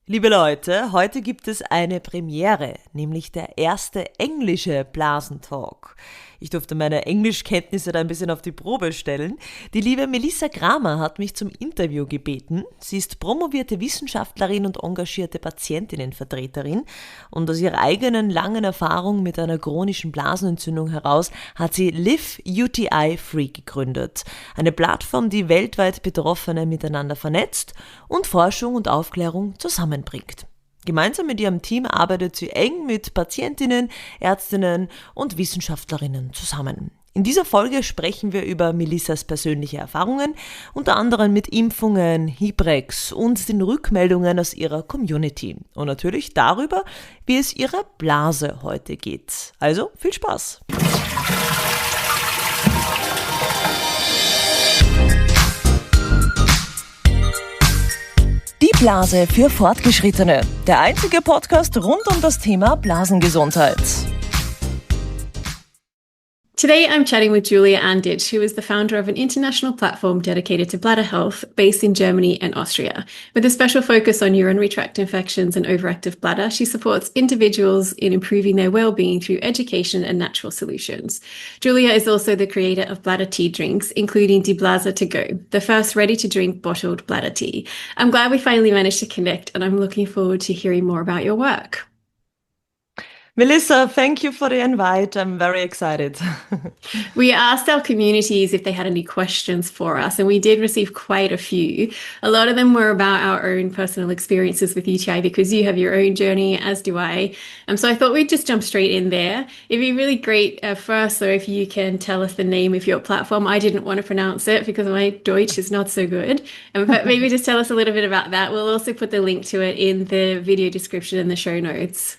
Liebe Leute, heute gibt es eine Premiere, nämlich der erste englische Blasentalk. Ich durfte meine Englischkenntnisse da ein bisschen auf die Probe stellen. Die liebe Melissa Kramer hat mich zum Interview gebeten. Sie ist promovierte Wissenschaftlerin und engagierte Patientinnenvertreterin. Und aus ihrer eigenen langen Erfahrung mit einer chronischen Blasenentzündung heraus hat sie Live UTI Free gegründet. Eine Plattform, die weltweit Betroffene miteinander vernetzt und Forschung und Aufklärung zusammenbringt. Gemeinsam mit ihrem Team arbeitet sie eng mit Patientinnen, Ärztinnen und Wissenschaftlerinnen zusammen. In dieser Folge sprechen wir über Melissas persönliche Erfahrungen, unter anderem mit Impfungen, Hibrex und den Rückmeldungen aus ihrer Community. Und natürlich darüber, wie es ihrer Blase heute geht. Also viel Spaß! Die Blase für Fortgeschrittene. Der einzige Podcast rund um das Thema Blasengesundheit. Today, I'm chatting with Julia Anditsch, who is the founder of an international platform dedicated to bladder health based in Germany and Austria. With a special focus on urinary tract infections and overactive bladder, she supports individuals in improving their well-being through education and natural solutions. Julia is also the creator of bladder tea drinks, including Die Blase to go, the first ready-to-drink bottled bladder tea. I'm glad we finally managed to connect, and I'm looking forward to hearing more about your work. Melissa, thank you for the invite. I'm very excited. We asked our communities if they had any questions for us, and we did receive quite a few. A lot of them were about our own personal experiences with UTI because you have your own journey, as do I. So I thought we'd just jump straight in there. It'd be really great first, though, if you can tell us the name of your platform. I didn't want to pronounce it because my Deutsch is not so good. But maybe just tell us a little bit about that. We'll also put the link to it in the video description in the show notes.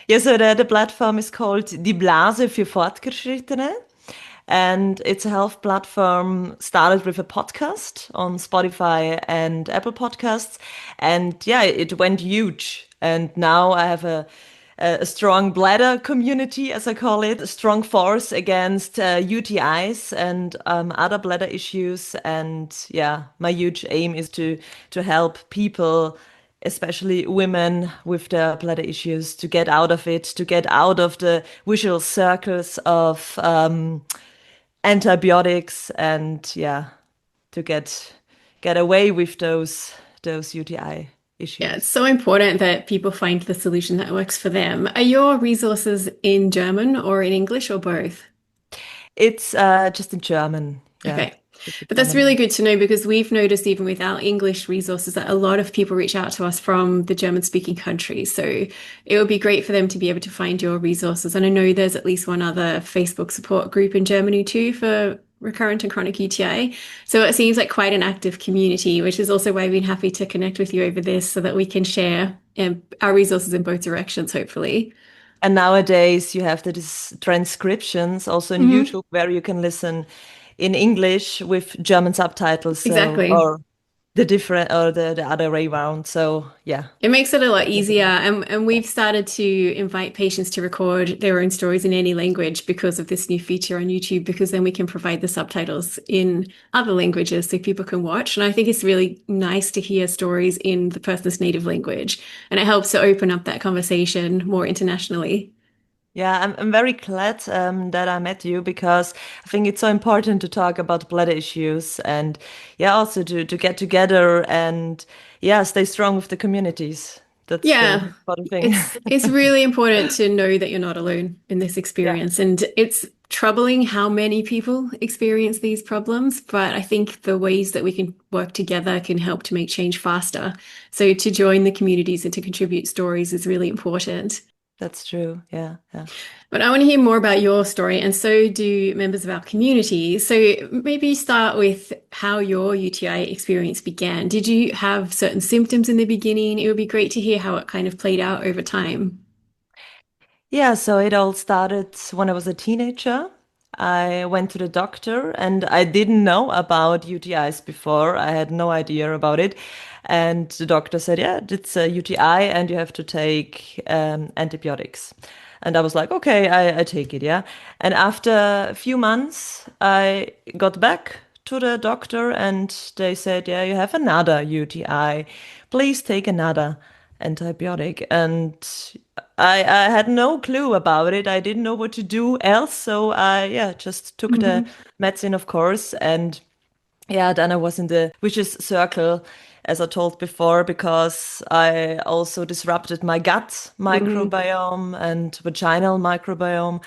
Yeah, so the platform is called Die Blase für Fortgeschrittene, and it's a health platform started with a podcast on Spotify and Apple Podcasts, and yeah, it went huge. And now I have a strong bladder community, as I call it, a strong force against UTIs and other bladder issues. And yeah, my huge aim is to help people, especially women with their bladder issues, to get out of it, to get out of the vicious circles of antibiotics, and yeah, to get away with those UTI issues. Yeah, it's so important that people find the solution that works for them. Are your resources in German or in English or both? It's just in German. Yeah. Okay. But that's really good to know because we've noticed even with our English resources that a lot of people reach out to us from the German-speaking countries. So it would be great for them to be able to find your resources. And I know there's at least one other Facebook support group in Germany too for recurrent and chronic UTI. So it seems like quite an active community, which is also why I've been happy to connect with you over this so that we can share our resources in both directions, hopefully. And nowadays you have these transcriptions also in YouTube where you can listen in English with German subtitles. Exactly. Or the other way around. So yeah. It makes it a lot easier. And we've started to invite patients to record their own stories in any language because of this new feature on YouTube, because then we can provide the subtitles in other languages so people can watch. And I think it's really nice to hear stories in the person's native language. And it helps to open up that conversation more internationally. Yeah, I'm very glad that I met you because I think it's so important to talk about bladder issues and yeah, also to get together and yeah, stay strong with the communities. That's the important thing. It's really important to know that you're not alone in this experience. Yeah. And it's troubling how many people experience these problems, but I think the ways that we can work together can help to make change faster. So to join the communities and to contribute stories is really important. That's true. Yeah. But I want to hear more about your story, and so do members of our community. So maybe start with how your UTI experience began. Did you have certain symptoms in the beginning? It would be great to hear how it kind of played out over time. Yeah, so it all started when I was a teenager. I went to the doctor and I didn't know about UTIs before. I had no idea about it. And the doctor said, yeah, it's a UTI and you have to take antibiotics. And I was like, okay, I take it, yeah. And after a few months, I got back to the doctor and they said, yeah, you have another UTI, please take another antibiotic. And I had no clue about it. I didn't know what to do else. So I, yeah, just took the Hmm. medicine, of course. And yeah, then I was in the vicious circle, as I told before, because I also disrupted my gut Hmm. microbiome and vaginal microbiome.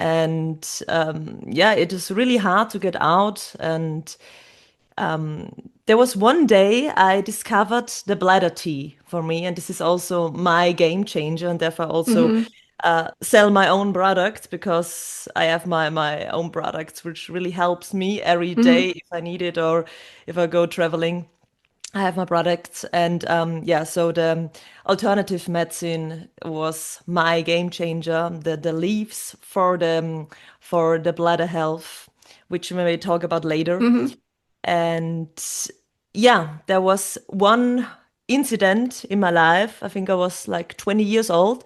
And yeah, it is really hard to get out. And there was one day I discovered the bladder tea for me, and this is also my game changer, and therefore also Hmm. sell my own product because I have my own products, which really helps me every day Hmm. if I need it or if I go traveling. I have my products, and yeah, so the alternative medicine was my game changer. The leaves for the bladder health, which we may talk about later. Hmm. And yeah, there was one incident in my life. I think I was like 20 years old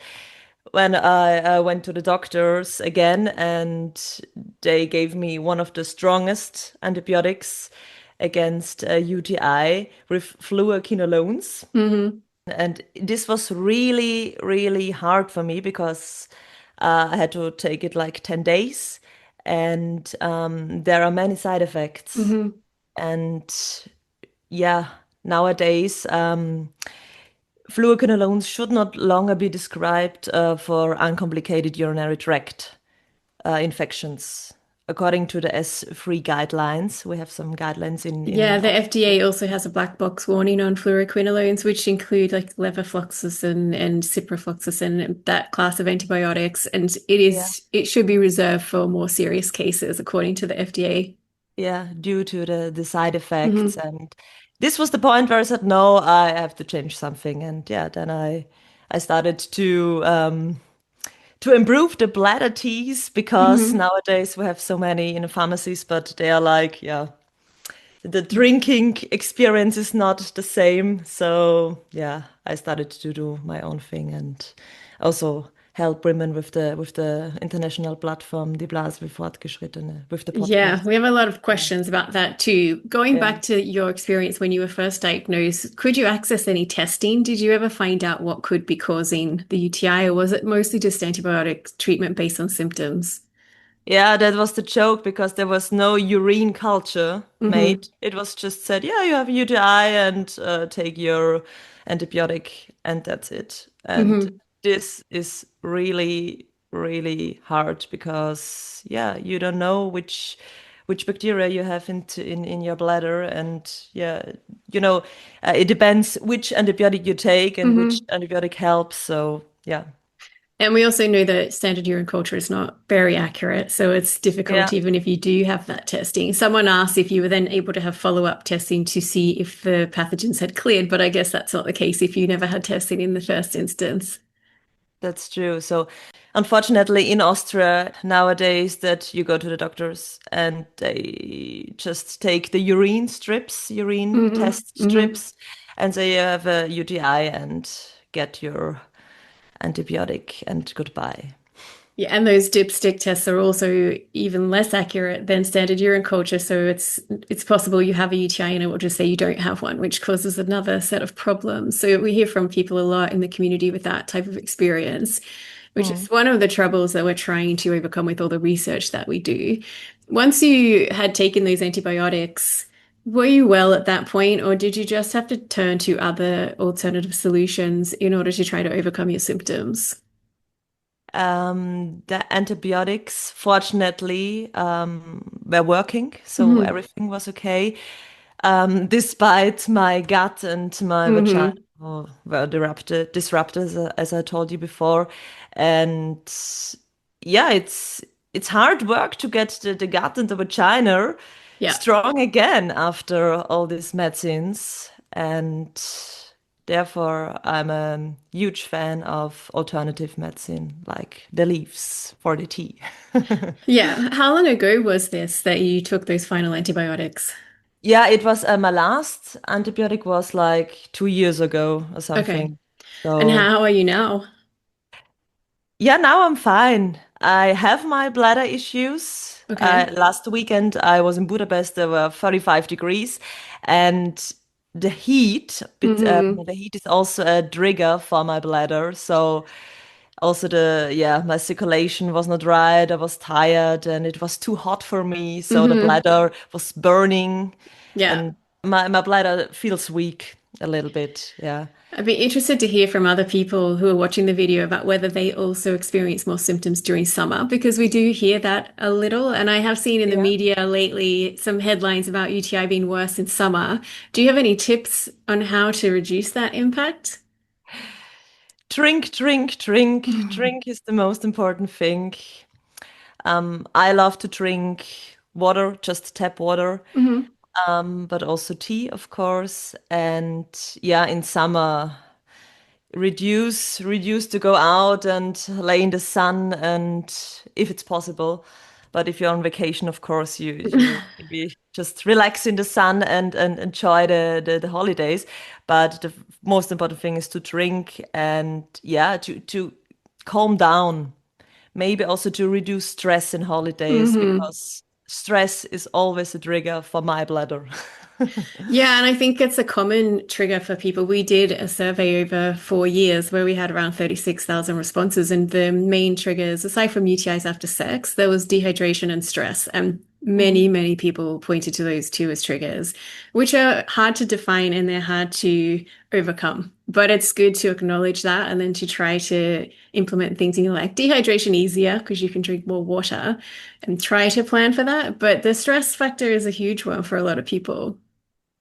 when I went to the doctors again, and they gave me one of the strongest antibiotics against UTI with fluoroquinolones. Hmm. And this was really, really hard for me because I had to take it like 10 days, and there are many side effects. Hmm. And yeah, nowadays, fluoroquinolones should not longer be described for uncomplicated urinary tract infections. According to the S3 guidelines, we have some guidelines Yeah, in the FDA also has a black box warning on fluoroquinolones, which include like levofloxacin and ciprofloxacin, that class of antibiotics, and yeah, it should be reserved for more serious cases, according to the FDA. yeah, due to the side effects. Hmm. And this was the point where I said, no, I have to change something. And yeah, then I started to improve the bladder teas because Hmm. nowadays we have so many in the pharmacies, but they are like, yeah, the drinking experience is not the same. So yeah, I started to do my own thing and also help women with the international platform, Die Blase für Fortgeschrittene, with the Yeah, podcast. we have a lot of questions about that too. Going Yeah. back to your experience when you were first diagnosed, could you access any testing? Did you ever find out what could be causing the UTI, or was it mostly just antibiotic treatment based on symptoms? Yeah, that was the joke because there was no urine culture Hmm. made. It was just said, yeah, you have a UTI and take your antibiotic, and that's it. And Hmm. this is really, really hard because, yeah, you don't know which bacteria you have in your bladder, and yeah, it depends which antibiotic you take and which Hmm. antibiotic helps. So yeah, And we also know that standard urine culture is not very accurate, so it's difficult yeah. even if you do have that testing. Someone asked if you were then able to have follow-up testing to see if the pathogens had cleared, but I guess that's not the case if you never had testing in the first instance. That's true. So, unfortunately, in Austria nowadays, that you go to the doctors and they just take the urine Hmm. test Hmm. strips, and say you have a UTI and get your antibiotic and goodbye. Yeah, and those dipstick tests are also even less accurate than standard urine culture. So it's possible you have a UTI and it will just say you don't have one, which causes another set of problems. So we hear from people a lot in the community with that type of experience, which is Mm. one of the troubles that we're trying to overcome with all the research that we do. Once you had taken those antibiotics, were you well at that point, or did you just have to turn to other alternative solutions in order to try to overcome your symptoms? The antibiotics, fortunately, were working, so Hmm. everything was okay. Despite my gut and my vagina Hmm. were disrupted as I told you before. And yeah, it's hard work to get the gut and the vagina Yeah. strong again after all these medicines. And therefore, I'm a huge fan of alternative medicine, like the leaves for the tea. Yeah. How long ago was this that you took those final antibiotics? Yeah, it was my last antibiotic was like 2 years ago or Okay. something. And So how are you now? yeah, now I'm fine. I have my bladder issues. Okay. Last weekend I was in Budapest. There were 35 degrees, and the heat, but Mm-hmm. the heat is also a trigger for my bladder. So also my circulation was not right. I was tired and it was too hot for me. So the Mm-hmm. bladder was burning Yeah. and my bladder feels weak a little bit. Yeah. I'd be interested to hear from other people who are watching the video about whether they also experience more symptoms during summer, because we do hear that a little. And I have seen in the Yeah. media lately some headlines about UTI being worse in summer. Do you have any tips on how to reduce that impact? Drink, drink, drink. Drink is the most important thing. I love to drink water, just tap water, Hmm. but also tea, of course. And yeah, in summer, reduce to go out and lay in the sun, and if it's possible. But if you're on vacation, of course, you maybe just relax in the sun and enjoy the holidays. But the most important thing is to drink and yeah, to calm down. Maybe also to reduce stress in holidays Hmm. because stress is always a trigger for my bladder. Yeah, and I think it's a common trigger for people. We did a survey over 4 years where we had around 36,000 responses, and the main triggers, aside from UTIs after sex, there was dehydration and stress. And Mm. many people pointed to those two as triggers, which are hard to define and they're hard to overcome. But it's good to acknowledge that and then to try to implement things in your life. Dehydration easier because you can drink more water and try to plan for that. But the stress factor is a huge one for a lot of people.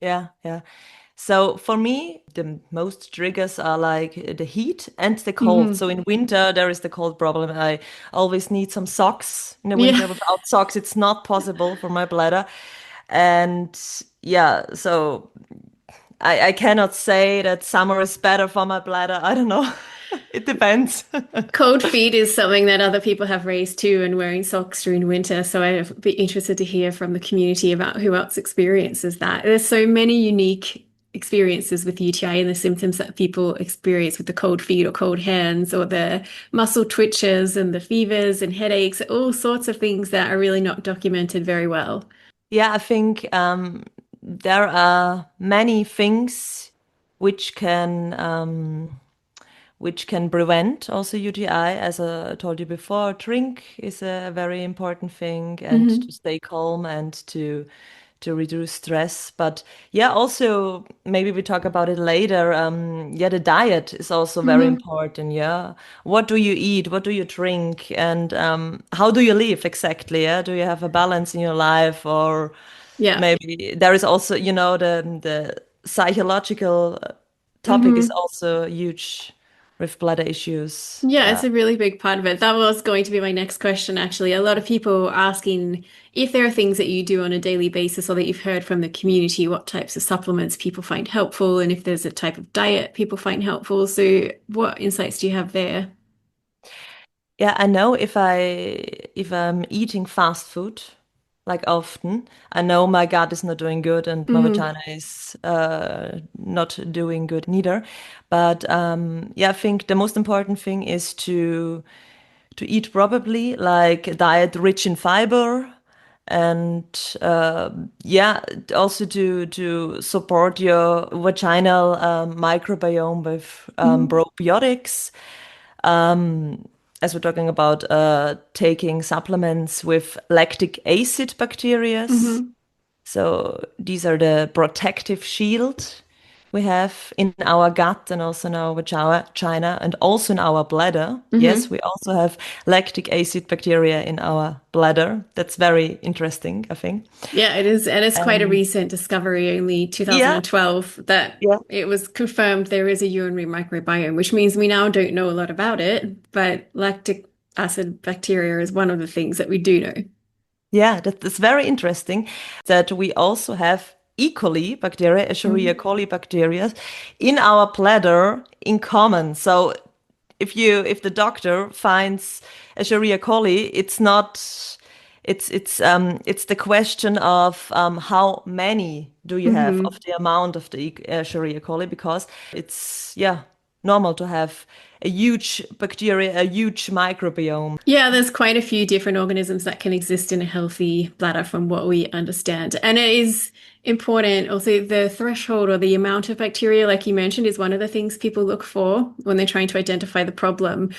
Yeah, yeah. So for me, the most triggers are like the heat and the cold. Hmm. So in winter, there is the cold problem. I always need some socks in the Yeah. winter. Without socks, it's not possible for my bladder. And yeah, so I cannot say that summer is better for my bladder. I don't know. It depends. Cold feet is something that other people have raised too, and wearing socks during winter. So I'd be interested to hear from the community about who else experiences that. There's so many unique experiences with UTI and the symptoms that people experience with the cold feet or cold hands or the muscle twitches and the fevers and headaches, all sorts of things that are really not documented very well. Yeah, I think there are many things which can prevent also UTI. As I told you before, drink is a very important thing, and to Hmm. stay calm and to reduce stress. But yeah, also maybe we talk about it later. Yeah, the diet is also very Hmm. important. Yeah, what do you eat? What do you drink? And how do you live exactly? Yeah, do you have a balance in your life, or Yeah. maybe there is also, the psychological topic is Hmm. also huge with bladder issues. Yeah, Yeah. it's a really big part of it. That was going to be my next question, actually. A lot of people asking if there are things that you do on a daily basis or that you've heard from the community, what types of supplements people find helpful, and if there's a type of diet people find helpful. So, what insights do you have there? Yeah, I know if I'm eating fast food, like often, I know my gut is not doing good and my Hmm. vagina is not doing good neither. But yeah, I think the most important thing is to eat probably like a diet rich in fiber and yeah, also to support your vaginal microbiome with Hmm. probiotics. As we're talking about taking supplements with lactic acid bacteria. Hmm. So these are the protective shield we have in our gut and also in our vagina and also in our bladder. Yes, Hmm. we also have lactic acid bacteria in our bladder. That's very interesting, I think. Yeah, it is. And it's quite a And recent discovery, only yeah, 2012, that yeah, it was confirmed there is a urinary microbiome, which means we now don't know a lot about it, but lactic acid bacteria is one of the things that we do know. yeah, that's very interesting that we also have E. coli bacteria, Escherichia Mhm. coli bacteria in our bladder in common. So if the doctor finds Escherichia coli, it's the question of how many do you have of Mhm. the amount of the Escherichia coli because it's yeah. normal to have a huge bacteria, a huge microbiome. Yeah, there's quite a few different organisms that can exist in a healthy bladder from what we understand. And it is important. Also, the threshold or the amount of bacteria, like you mentioned, is one of the things people look for when they're trying to identify the problem.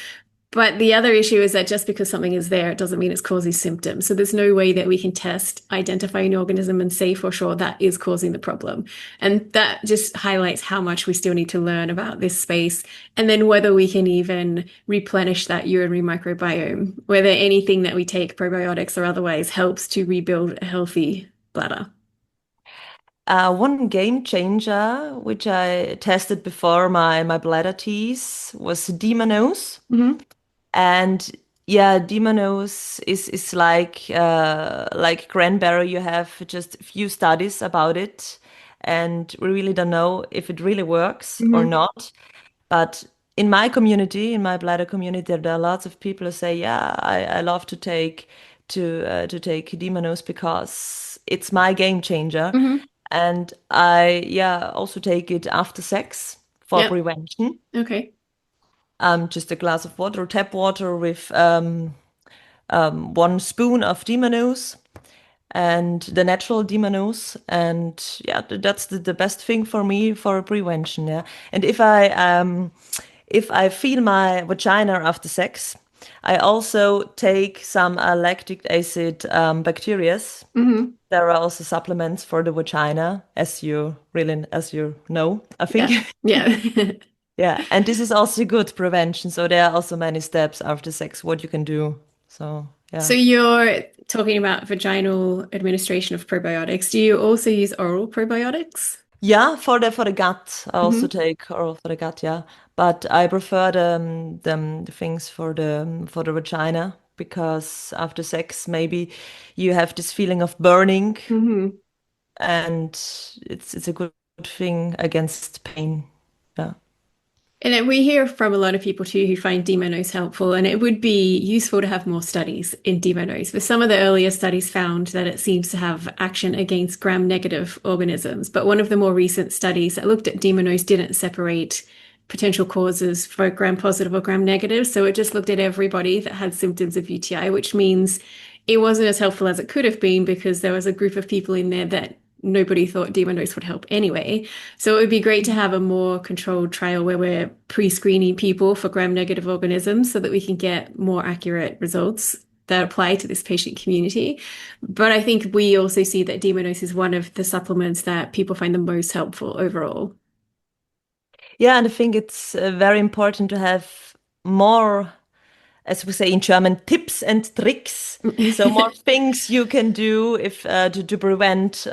But the other issue is that just because something is there, it doesn't mean it's causing symptoms. So there's no way that we can test, identify an organism and say for sure that is causing the problem. And that just highlights how much we still need to learn about this space. And then whether we can even replenish that urinary microbiome, whether anything that we take, probiotics or otherwise, helps to rebuild a healthy bladder. One game changer, which I tested before my bladder teas, was Demonose. Hmm. And yeah, Demonose is like cranberry. You have just a few studies about it, and we really don't know if it really works or Hmm. not. But in my community, in my bladder community, there are lots of people who say, "Yeah, I love to take Demonose because it's my game changer." Hmm. And I, yeah, also take it after sex for Yep. prevention. Okay. Just a glass of water, tap water with 1 spoon of demonose and the natural demonose. And yeah, that's the best thing for me for prevention. Yeah. And if I feel my vagina after sex, I also take some lactic acid bacterias. Hmm. There are also supplements for the vagina, as you know, I think. Yeah. Yeah. Yeah, and this is also good prevention. So there are also many steps after sex what you can do. So So yeah. you're talking about vaginal administration of probiotics. Do you also use oral probiotics? Yeah, for the gut, I also Hmm. take oral for the gut, yeah. But I prefer the things for the vagina because after sex maybe you have this feeling of burning Hmm. and it's a good thing against pain. Yeah. And we hear from a lot of people too who find demonose helpful, and it would be useful to have more studies in demonose. But some of the earlier studies found that it seems to have action against gram-negative organisms. But one of the more recent studies that looked at demonose didn't separate potential causes for gram-positive or gram-negative. So it just looked at everybody that had symptoms of UTI, which means it wasn't as helpful as it could have been because there was a group of people in there that nobody thought demonose would help anyway. So it would be great to have a more controlled trial where we're pre-screening people for gram-negative organisms so that we can get more accurate results that apply to this patient community. But I think we also see that demonose is one of the supplements that people find the most helpful overall. Yeah, and I think it's very important to have more, as we say in German, tips and tricks. So more things you can do if to prevent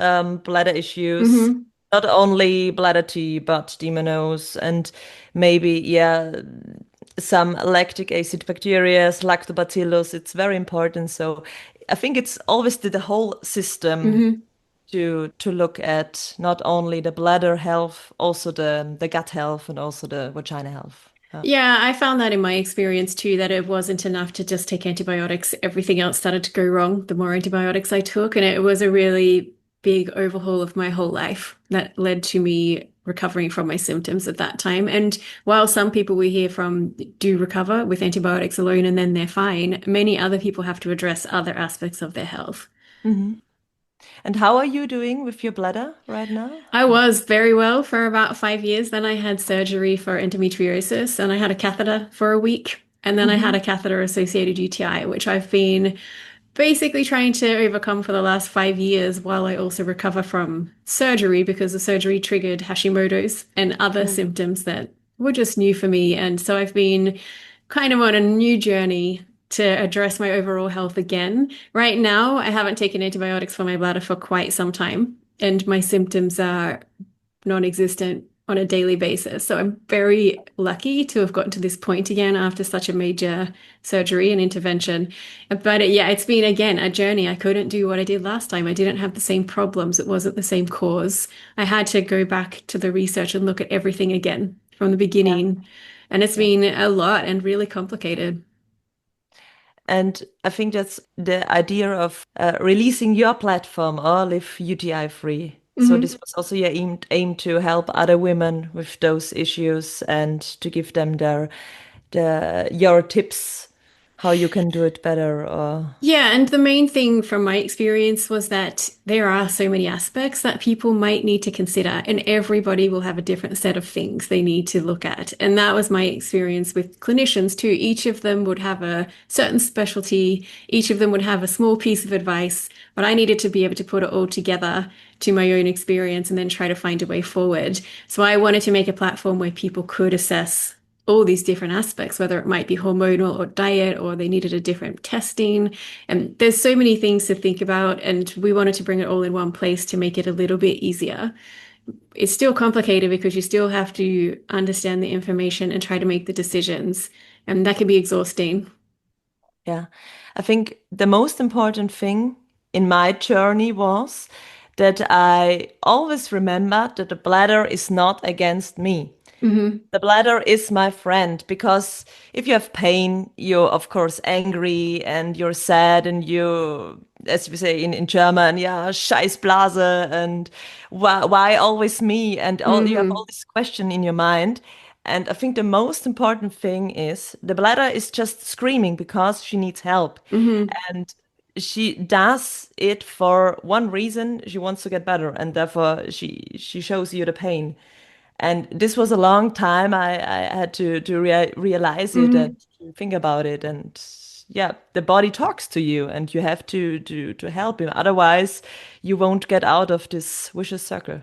bladder issues, Hmm. not only bladder tea, but demonose and maybe some lactic acid bacteria, lactobacillus. It's very important. So I think it's always the whole system Hmm. to look at not only the bladder health, also the gut health and also the vagina health. Yeah, I found that in my experience too, that it wasn't enough to just take antibiotics. Everything else started to go wrong the more antibiotics I took. And it was a really big overhaul of my whole life that led to me recovering from my symptoms at that time. And while some people we hear from do recover with antibiotics alone and then they're fine, many other people have to address other aspects of their health. Mhm. And how are you doing with your bladder right now? I was very well for about 5 years. Then I had surgery for endometriosis and I had a catheter for a week. And then I had Hmm. a catheter associated UTI, which I've been basically trying to overcome for the last 5 years while I also recover from surgery because the surgery triggered Hashimoto's and other Oh. symptoms that were just new for me. And so I've been kind of on a new journey to address my overall health again. Right now, I haven't taken antibiotics for my bladder for quite some time, and my symptoms are non-existent on a daily basis. So I'm very lucky to have gotten to this point again after such a major surgery and intervention. But yeah, it's been again a journey. I couldn't do what I did last time. I didn't have the same problems. It wasn't the same cause. I had to go back to the research and look at everything again from the Yeah, beginning. And it's yeah. been a lot and really complicated. And I think that's the idea of releasing your platform or live UTI free. So Hmm. this was also your aim to help other women with those issues and to give them your tips how you can do it better. Or Yeah, and the main thing from my experience was that there are so many aspects that people might need to consider, and everybody will have a different set of things they need to look at. And that was my experience with clinicians too. Each of them would have a certain specialty, each of them would have a small piece of advice, but I needed to be able to put it all together to my own experience and then try to find a way forward. So I wanted to make a platform where people could assess all these different aspects, whether it might be hormonal or diet, or they needed a different testing. And there's so many things to think about, and we wanted to bring it all in one place to make it a little bit easier. It's still complicated because you still have to understand the information and try to make the decisions, and that can be exhausting. yeah, I think the most important thing in my journey was that I always remembered that the bladder is not against me. Hmm. The bladder is my friend because if you have pain, you're of course angry and you're sad and you, as we say in German, yeah, scheiß Blase and why always me? And all you have all Hmm. this question in your mind. And I think the most important thing is the bladder is just screaming because she needs help. Hmm. And she does it for one reason, she wants to get better, and therefore she shows you the pain. And this was a long time I had to realize it and Hmm. to think about it. And yeah, the body talks to you and you have to help him. Otherwise, you won't get out of this vicious circle.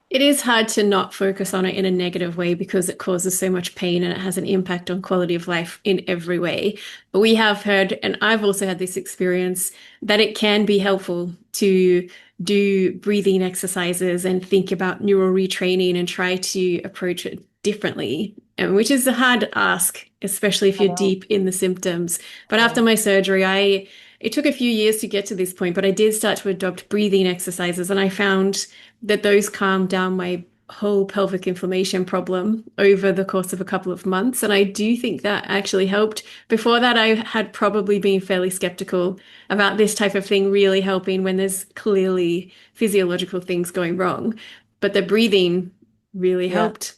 It is hard to not focus on it in a negative way because it causes so much pain and it has an impact on quality of life in every way. But we have heard, and I've also had this experience, that it can be helpful to do breathing exercises and think about neural retraining and try to approach it differently, and which is a hard ask, especially if I you're know. deep in the symptoms. But after Yeah. my surgery, it took a few years to get to this point, but I did start to adopt breathing exercises, and I found that those calmed down my whole pelvic inflammation problem over the course of a couple of months. And I do think that actually helped. Before that, I had probably been fairly skeptical about this type of thing really helping when there's clearly physiological things going wrong. But the breathing really Yeah. helped.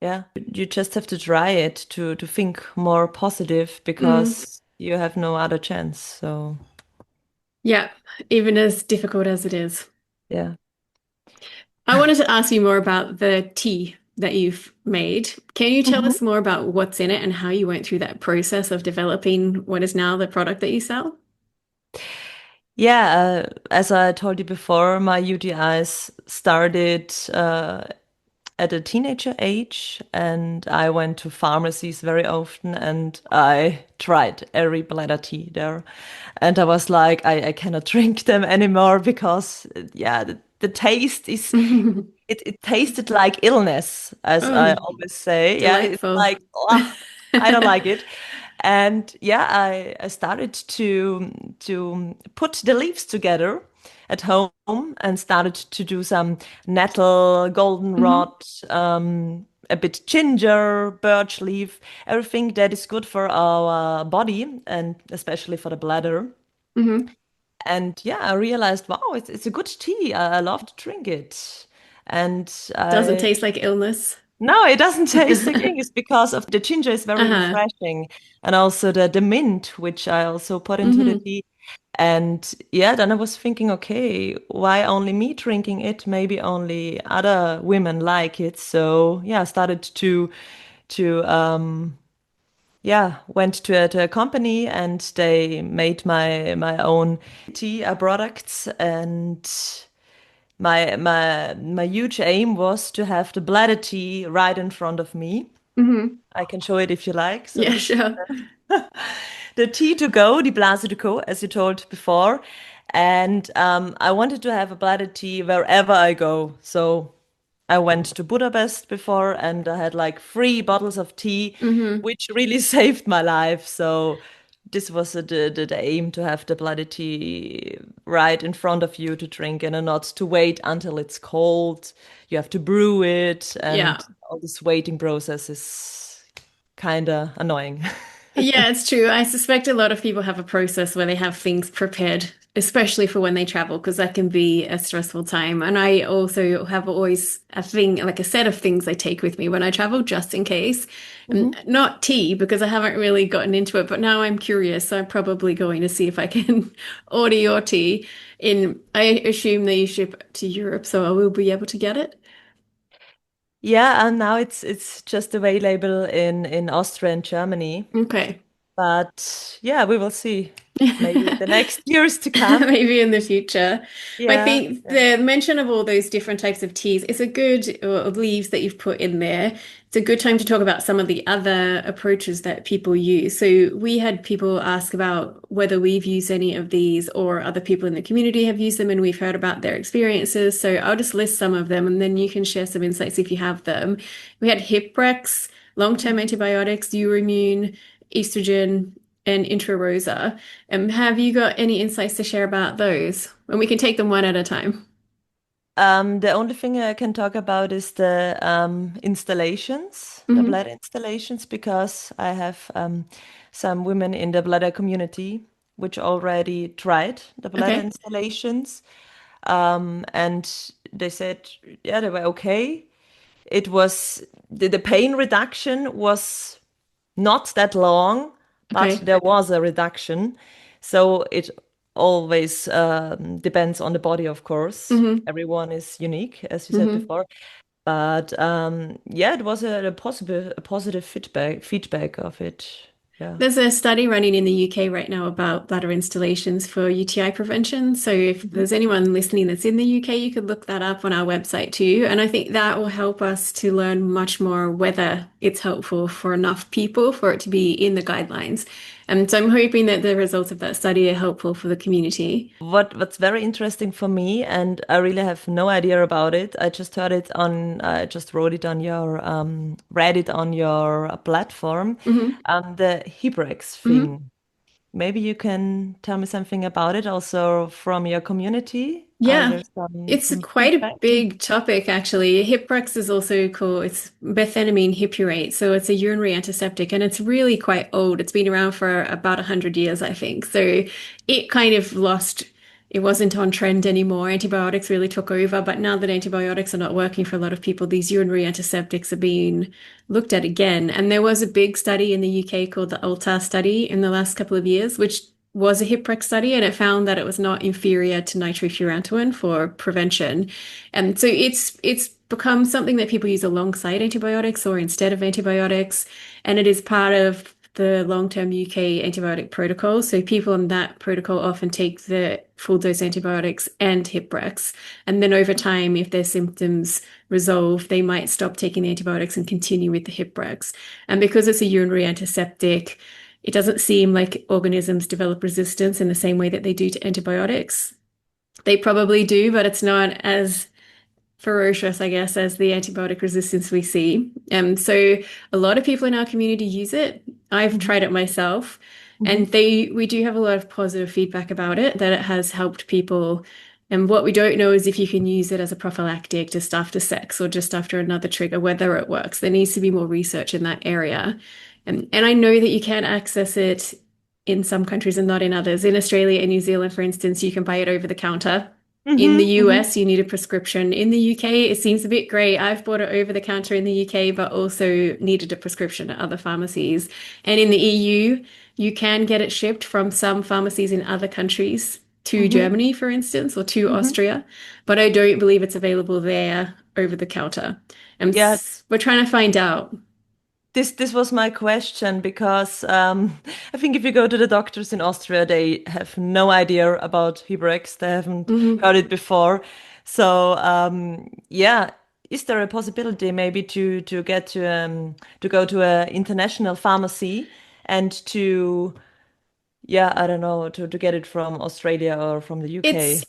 Yeah. You just have to try it to think more positive Mm, because you have no other chance. So yeah, even as difficult as it is. yeah. I wanted to ask you more about the tea that you've made. Can you tell Mhm. us more about what's in it and how you went through that process of developing what is now the product that you sell? Yeah, as I told you before, my UTIs started at a teenager age, and I went to pharmacies very often, and I tried every bladder tea there. And I was like, I cannot drink them anymore because, yeah, the taste is, it tasted like illness, as I Oh, always say. Yeah, it's delightful. like, oh, I don't like it. And yeah, I started to put the leaves together at home and started to do some nettle, Hmm. goldenrod, a bit ginger, birch leaf, everything that is good for our body and especially for the bladder. Hmm. And yeah, I realized, wow, it's a good tea. I love to drink it. And Doesn't I taste like illness. no, it doesn't taste like English because of the ginger is very Uh-huh. refreshing, and also the mint, which I also put into the Hmm. tea. And yeah, then I was thinking, okay, why only me drinking it? Maybe only other women like it. So yeah, I started to yeah, went to a company and they made my own tea products. And my huge aim was to have the bladder tea right in front of me. Hmm. I can show it if you like. So Yeah, this is sure. the tea to go, the Blase to go, as you told before. And I wanted to have a bladder tea wherever I go. So I went to Budapest before and I had like 3 bottles of tea, Hmm. which really saved my life. So this was the aim to have the bladder tea right in front of you to drink and not to wait until it's cold. You have to brew it Yeah. and all this waiting process is kind of annoying. Yeah, it's true. I suspect a lot of people have a process where they have things prepared, especially for when they travel, because that can be a stressful time. And I also have always a thing, like a set of things I take with me when I travel, just in case. And Mhm. not tea, because I haven't really gotten into it, but now I'm curious. So I'm probably going to see if I can order your tea I assume that you ship to Europe, so I will be able to get it. Yeah, and now it's just available in Austria and Germany. Okay. But yeah, we will see. Maybe the next years to come. Maybe in the future. I Yeah, think yeah. the mention of all those different types of teas is a good, or leaves that you've put in there. It's a good time to talk about some of the other approaches that people use. So we had people ask about whether we've used any of these or other people in the community have used them and we've heard about their experiences. So I'll just list some of them and then you can share some insights if you have them. We had Hiprex, long-term Mhm. antibiotics, Urimune, estrogen, and Intrarosa. Have you got any insights to share about those? And we can take them one at a time. The only thing I can talk about is the installations, the Hmm. bladder installations, because I have some women in the bladder community which already tried the bladder Okay. installations, and they said, yeah, they were okay. It was the pain reduction was not that long, but Okay. there was a reduction. So it always depends on the body, of course. Hmm. Everyone is unique, as you said Hmm. before. But yeah, it was a positive feedback of it. Yeah. There's a study running in the UK right now about bladder installations for UTI prevention. So if Mhm. there's anyone listening that's in the UK, you could look that up on our website too. And I think that will help us to learn much more whether it's helpful for enough people for it to be in the guidelines. And so I'm hoping that the results of that study are helpful for the community. What's very interesting for me, and I really have no idea about it. I just wrote it on your, read it on your platform, Hmm. the Hebrex Hmm. thing. Maybe you can tell me something about it also from your community. Are Yeah, there it's some quite a feedback? big topic actually. Hiprex is also called, it's methenamine hippurate. So it's a urinary antiseptic and it's really quite old. It's been around for about 100 years, I think. So it kind of lost, it wasn't on trend anymore. Antibiotics really took over. But now that antibiotics are not working for a lot of people, these urinary antiseptics are being looked at again. And there was a big study in the UK called the ULTA study in the last couple of years, which was a Hiprex study and it found that it was not inferior to nitrofurantoin for prevention. And so it's become something that people use alongside antibiotics or instead of antibiotics. And it is part of the long-term UK antibiotic protocol. So people on that protocol often take the full dose antibiotics and Hiprex. And then over time, if their symptoms resolve, they might stop taking the antibiotics and continue with the Hiprex. And because it's a urinary antiseptic, it doesn't seem like organisms develop resistance in the same way that they do to antibiotics. They probably do, but it's not as ferocious, I guess, as the antibiotic resistance we see. So a lot of people in our community use it. I've Mhm. tried it myself, and Mhm. we do have a lot of positive feedback about it, that it has helped people. And what we don't know is if you can use it as a prophylactic just after sex or just after another trigger, whether it works. There needs to be more research in that area. And I know that you can access it in some countries and not in others. In Australia and New Zealand, for instance, you can buy it over the counter. In the Mhm. Mhm. US, you need a prescription. In the UK, it seems a bit grey. I've bought it over the counter in the UK, but also needed a prescription at other pharmacies. And in the EU, you can get it shipped from some pharmacies in other countries to Mhm. Germany, for instance, or to Mhm. Austria. But I don't believe it's available there over the counter. Yeah, We're trying to find out. this was my question because I think if you go to the doctors in Austria, they have no idea about Hebrex. They haven't Mhm. heard it before. So yeah, is there a possibility maybe to get to go to an international pharmacy and to, yeah, I don't know, to get it from Australia or from the UK? It's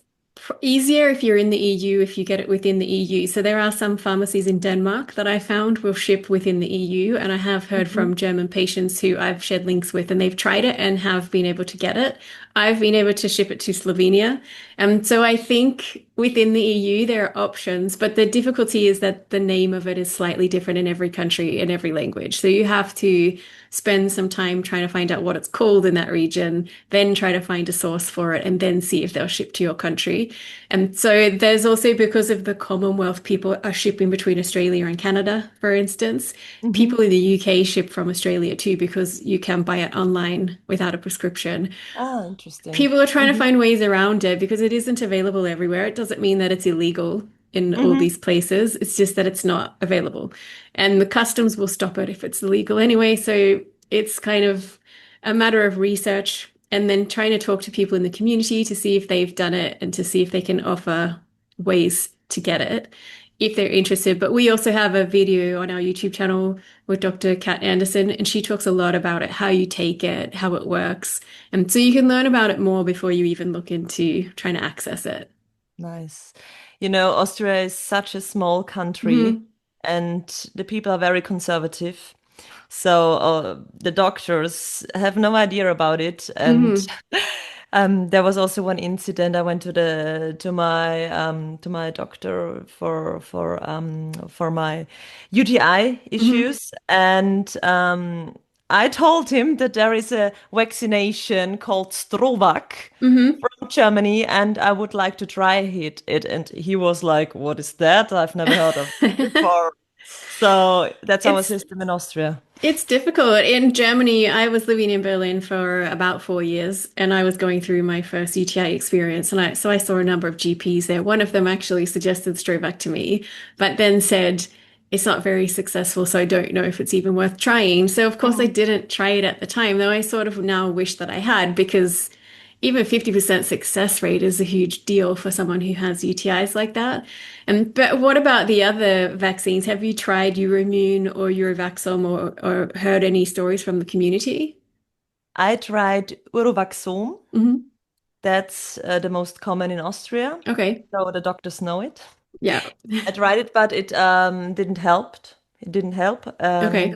easier if you're in the EU, if you get it within the EU. So there are some pharmacies in Denmark that I found will ship within the EU. And I have heard Mhm. from German patients who I've shared links with, and they've tried it and have been able to get it. I've been able to ship it to Slovenia. And so I think within the EU, there are options, but the difficulty is that the name of it is slightly different in every country and every language. So you have to spend some time trying to find out what it's called in that region, then try to find a source for it, and then see if they'll ship to your country. And so there's also, because of the Commonwealth, people are shipping between Australia and Canada, for instance. Hmm. People in the UK ship from Australia too, because you can buy it online without a prescription. Ah, interesting. People are trying to Hmm. find ways around it because it isn't available everywhere. It doesn't mean that it's illegal in all Hmm. these places. It's just that it's not available. And the customs will stop it if it's illegal anyway. So it's kind of a matter of research and then trying to talk to people in the community to see if they've done it and to see if they can offer ways to get it if they're interested. But we also have a video on our YouTube channel with Dr. Kat Anderson, and she talks a lot about it, how you take it, how it works. And so you can learn about it more before you even look into trying to access it. Nice. You know, Austria is such a small country Hmm. and the people are very conservative. So the doctors have no idea about it. And Hmm. there was also one incident. I went to the to my doctor for my UTI Hmm. issues, and I told him that there is a vaccination called Strovac Hmm. from Germany, and I would like to try it. And he was like, "What is that? I've never heard of it before." So that's our It's system in Austria. It's difficult. In Germany, I was living in Berlin for about 4 years and I was going through my first UTI experience. And I saw a number of GPs there. One of them actually suggested Strovac to me, but then said it's not very successful, so I don't know if it's even worth trying. So of course I Mhm. didn't try it at the time, though I sort of now wish that I had because even 50% success rate is a huge deal for someone who has UTIs like that. And but what about the other vaccines? Have you tried Euroimmune or Eurovaxom or heard any stories from the community? I tried Urvaxom. Hmm. That's the most common in Austria. Okay. So the doctors know it. Yeah. I tried it, but it didn't help. It didn't help. Okay.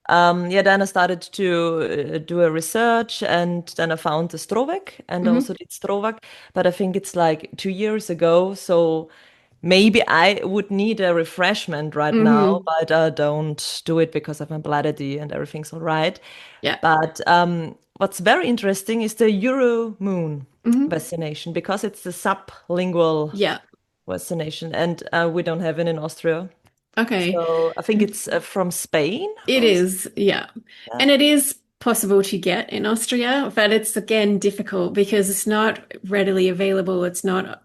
Yeah, then I started to do a research, and then I found the Strovac and also Hmm. did Strovac. But I think it's like 2 years ago, so maybe I would need a refreshment right now, Hmm. but I don't do it because of my bladder D and everything's all right. Yeah. But what's very interesting is the Euro Moon Hmm. vaccination because it's the sublingual Yeah. vaccination, and we don't have it in Austria. Okay. So I think it's from Spain It or is, yeah. yeah. And it is possible to get in Austria, but it's again difficult because it's not readily available. It's not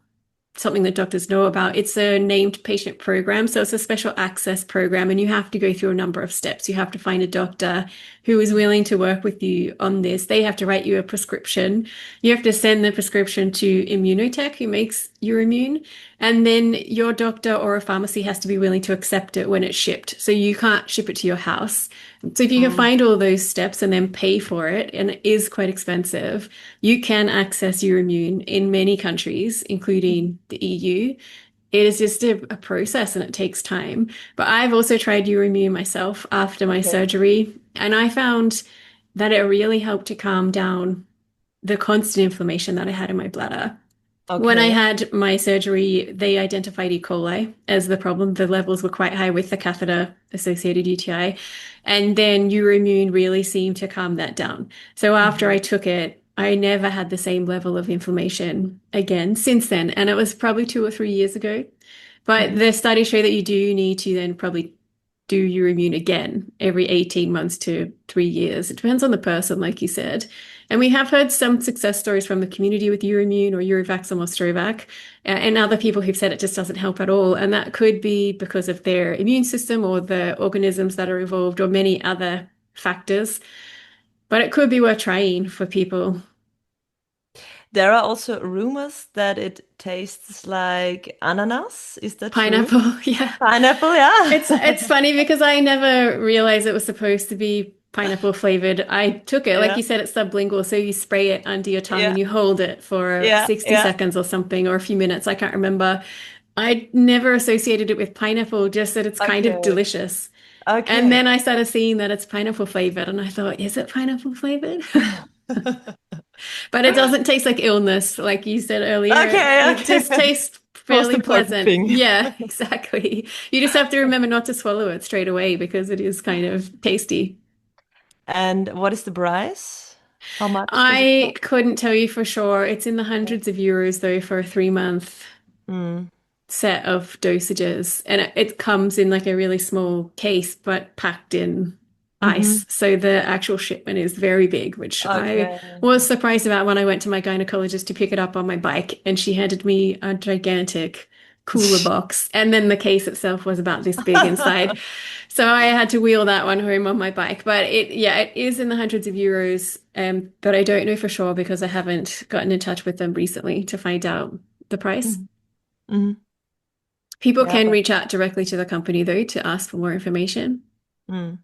something that doctors know about. It's a named patient program. So it's a special access program, and you have to go through a number of steps. You have to find a doctor who is willing to work with you on this. They have to write you a prescription. You have to send the prescription to Immunotech, who makes Euroimmune. And then your doctor or a pharmacy has to be willing to accept it when it's shipped. So you can't ship it to your house. So if you can Mm. find all those steps and then pay for it, and it is quite expensive, you can access Euroimmune in many countries, including the EU. It is just a process and it takes time. But I've also tried Euroimmune myself after my Okay. surgery, and I found that it really helped to calm down the constant inflammation that I had in my bladder. When I Okay. had my surgery, they identified E. coli as the problem. The levels were quite high with the catheter associated UTI. And then Euroimmune really seemed to calm that down. So after I Mhm. took it, I never had the same level of inflammation again since then. And it was probably 2 or 3 years ago. But Mhm. the studies show that you do need to then probably do Euroimmune again every 18 months to 3 years. It depends on the person, like you said. And we have heard some success stories from the community with Euroimmune or Eurovaxom or Strovac, and other people who've said it just doesn't help at all. And that could be because of their immune system or the organisms that are involved or many other factors. But it could be worth trying for people. There are also rumors that it tastes like ananas. Is that true? Pineapple, yeah. Pineapple, yeah. It's funny because I never realized it was supposed to be pineapple flavored. I took it, like Yeah. you said, it's sublingual, so you spray it under your tongue Yeah. and you hold it for Yeah. 60 Yeah. seconds or something, or a few minutes. I can't remember. I never associated it with pineapple, just that it's kind of Okay. delicious. And Okay. then I started seeing that it's pineapple flavored, and I thought, is it pineapple flavored? But it doesn't taste like illness, like you said earlier. Okay. It just Okay. tastes Most fairly important pleasant. thing. Yeah, exactly. You just have to remember not to swallow it straight away because it is kind of tasty. And what is the price? How much does it I cost? couldn't tell you for sure. It's in the hundreds of euros though for a 3 month Mm. set of dosages. And it comes in like a really small case, but packed in Mm-hmm. ice. So the actual shipment is very big, which I Okay. was surprised about when I went to my gynecologist to pick it up on my bike. And she handed me a gigantic cooler box. And then the case itself was about this big inside. So I had to wheel that one home on my bike. But yeah, it is in the hundreds of euros. But I don't know for sure because I haven't gotten in touch with them recently to find out the price. Mm-hmm. People Yeah, can reach out directly to the company though to ask for more information. mm.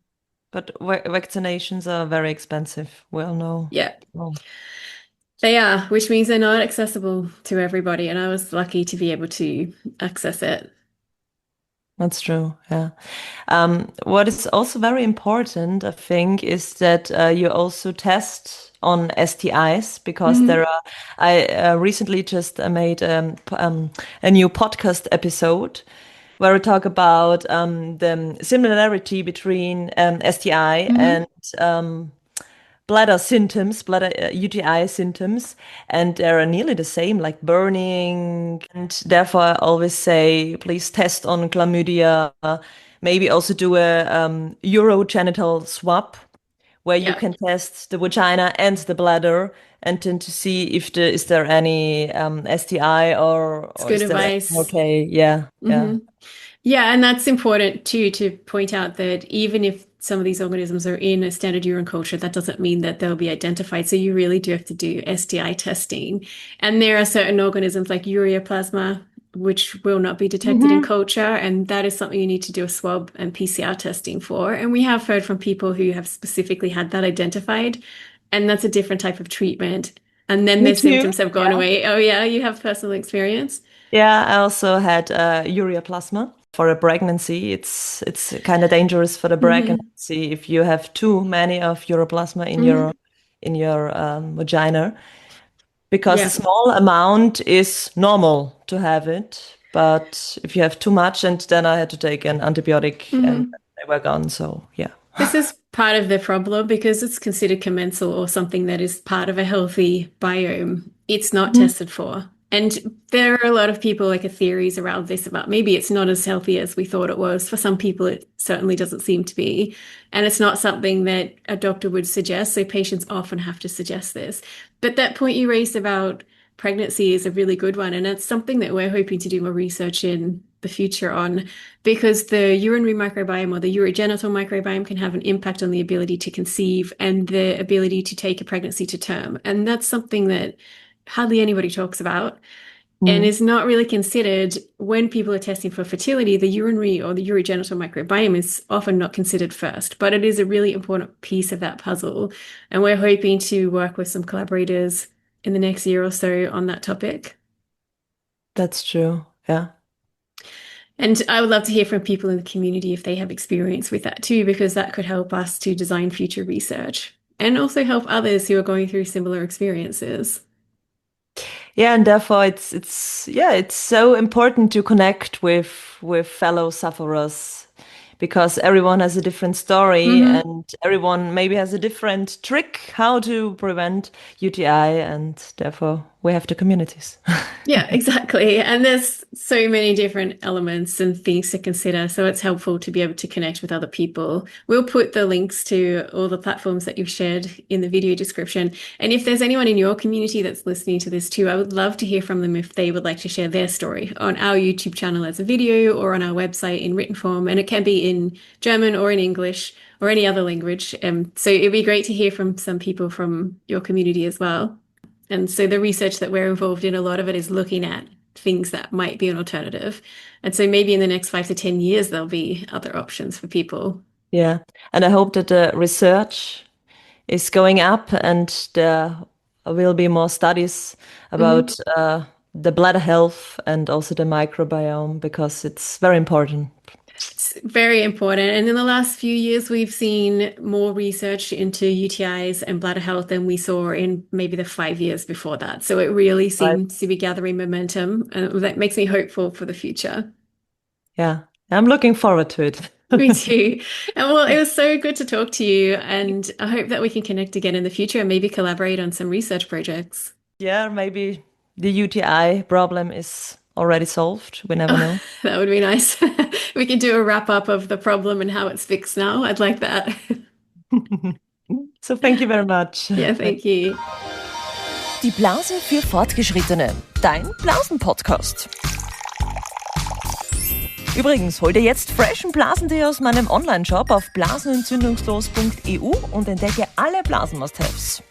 But vaccinations are very expensive. We all know. Yeah, Oh, they are, which means they're not accessible to everybody. And I was lucky to be able to access it. that's true. Yeah. What is also very important, I think, is that you also test on STIs because Hmm. there are. I recently just made a new podcast episode where we talk about the similarity between STI Hmm. and bladder symptoms, bladder UTI symptoms, and they are nearly the same, like burning. And therefore, I always say, please test on chlamydia. Maybe also do a urogenital swab, where you Yeah, can test the vagina and the bladder, and then to see if there is there any STI it's or good is there advice. okay? Yeah, yeah. Hmm. Yeah, and that's important too to point out that even if some of these organisms are in a standard urine culture, that doesn't mean that they'll be identified. So you really do have to do STI testing. And there are certain organisms like ureaplasma, which will not be detected in Hmm. culture. And that is something you need to do a swab and PCR testing for. And we have heard from people who have specifically had that identified. And that's a different type of treatment. And then Me their too. symptoms have gone Yeah. away. Oh, yeah, you have personal experience. Yeah, I also had ureaplasma for a pregnancy. It's kind of dangerous for the Hmm. pregnancy if you have too many of ureaplasma Hmm. in your vagina, because a Yeah. small amount is normal to have it, but if you have too much, and then I had to take an antibiotic and Hmm. they were gone. So yeah. This is part of the problem because it's considered commensal or something that is part of a healthy biome. It's not Mhm. tested for. And there are a lot of people like theories around this about maybe it's not as healthy as we thought it was. For some people, it certainly doesn't seem to be. And it's not something that a doctor would suggest. So patients often have to suggest this. But that point you raised about pregnancy is a really good one. And it's something that we're hoping to do more research in the future on because the urinary microbiome or the urogenital microbiome can have an impact on the ability to conceive and the ability to take a pregnancy to term. And that's something that hardly anybody talks about and Mm. is not really considered when people are testing for fertility. The urinary or the urogenital microbiome is often not considered first, but it is a really important piece of that puzzle. And we're hoping to work with some collaborators in the next year or so on that topic. That's true. Yeah. And I would love to hear from people in the community if they have experience with that too, because that could help us to design future research and also help others who are going through similar experiences. Yeah, and therefore it's yeah, it's so important to connect with fellow sufferers because everyone has a different story Hmm. and everyone maybe has a different trick how to prevent UTI, and therefore we have the communities. Yeah, exactly. And there's so many different elements and things to consider. So it's helpful to be able to connect with other people. We'll put the links to all the platforms that you've shared in the video description. And if there's anyone in your community that's listening to this too, I would love to hear from them if they would like to share their story on our YouTube channel as a video or on our website in written form. And it can be in German or in English or any other language. So it'd be great to hear from some people from your community as well. And so the research that we're involved in, a lot of it is looking at things that might be an alternative. And so maybe in the next 5 to 10 years, there'll be other options for people. Yeah, and I hope that the research is going up and there will be more studies Hmm. about the bladder health and also the microbiome because it's very important. It's very important. And in the last few years, we've seen more research into UTIs and bladder health than we saw in maybe the 5 years before that. So it really Right. seems to be gathering momentum, and that makes me hopeful for the future. Yeah, I'm looking forward to it. Me too. And well, it was so good to talk to you, and I hope that we can connect again in the future and maybe collaborate on some research projects. Yeah, maybe the UTI problem is already solved. We never Oh, know. that would be nice. We can do a wrap up of the problem and how it's fixed now. I'd like that. So thank you very much. Yeah, thank you. Die Blase für Fortgeschrittene, dein Blasen-Podcast. Übrigens, hol dir jetzt freshen Blasentee aus meinem Online-Shop auf blasenentzündungslos.eu und entdecke alle Blasen-Must-Haves.